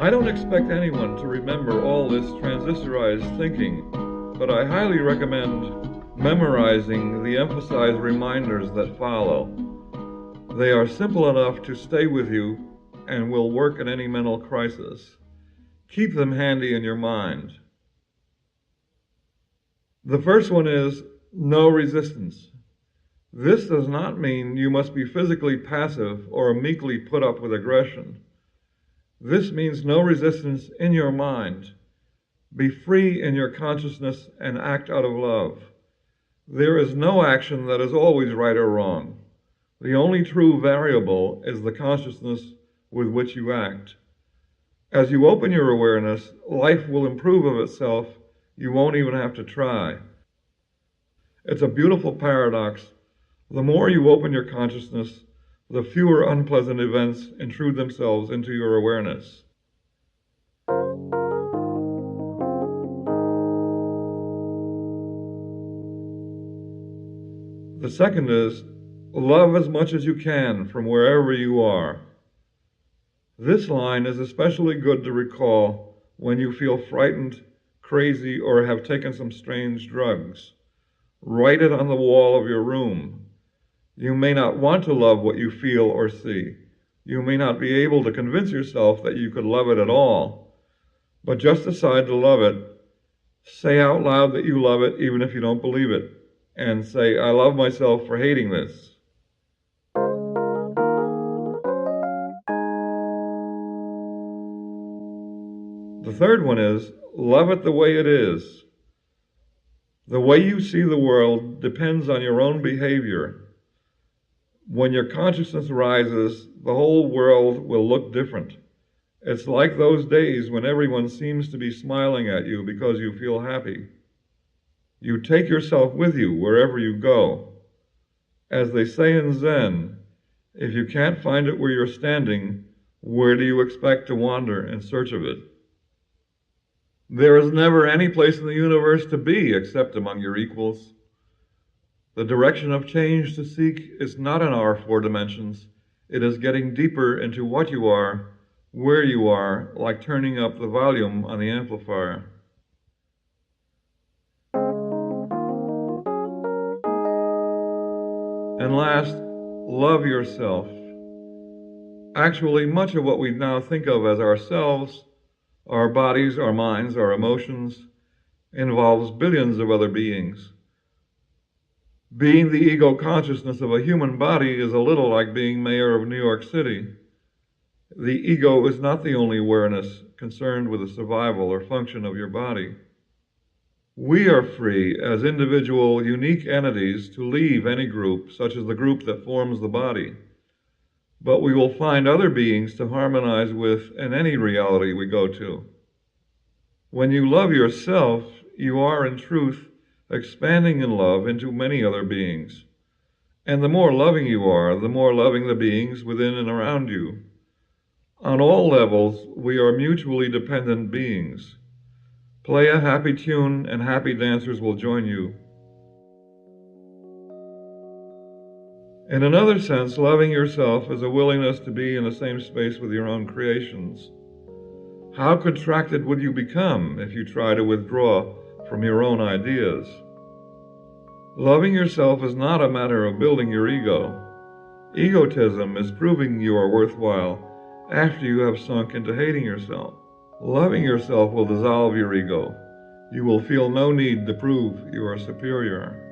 I don't expect anyone to remember all this transistorized thinking, but I highly recommend memorizing the emphasized reminders that follow. They are simple enough to stay with you and will work in any mental crisis. Keep them handy in your mind. The first one is no resistance. This does not mean you must be physically passive or meekly put up with aggression. This means no resistance in your mind. Be free in your consciousness and act out of love. There is no action that is always right or wrong. The only true variable is the consciousness with which you act. As you open your awareness, life will improve of itself. You won't even have to try. It's a beautiful paradox. The more you open your consciousness, the fewer unpleasant events intrude themselves into your awareness. The second is, love as much as you can from wherever you are. This line is especially good to recall when you feel frightened, crazy, or have taken some strange drugs. Write it on the wall of your room. You may not want to love what you feel or see. You may not be able to convince yourself that you could love it at all. But just decide to love it. Say out loud that you love it even if you don't believe it. And say, I love myself for hating this. The third one is, love it the way it is. The way you see the world depends on your own behavior. When your consciousness rises, the whole world will look different. It's like those days when everyone seems to be smiling at you because you feel happy. You take yourself with you wherever you go. As they say in Zen, if you can't find it where you're standing, where do you expect to wander in search of it? There is never any place in the universe to be except among your equals. The direction of change to seek is not in our four dimensions. It is getting deeper into what you are, where you are, like turning up the volume on the amplifier. And last, love yourself. Actually, much of what we now think of as ourselves, our bodies, our minds, our emotions, involves billions of other beings. Being the ego consciousness of a human body is a little like being mayor of New York City. The ego is not the only awareness concerned with the survival or function of your body. We are free as individual, unique entities to leave any group, such as the group that forms the body. But we will find other beings to harmonize with in any reality we go to. When you love yourself, you are in truth expanding in love into many other beings. And the more loving you are, the more loving the beings within and around you. On all levels, we are mutually dependent beings. Play a happy tune and happy dancers will join you. In another sense, loving yourself is a willingness to be in the same space with your own creations. How contracted would you become if you try to withdraw from your own ideas? Loving yourself is not a matter of building your ego. Egotism is proving you are worthwhile after you have sunk into hating yourself. Loving yourself will dissolve your ego. You will feel no need to prove you are superior.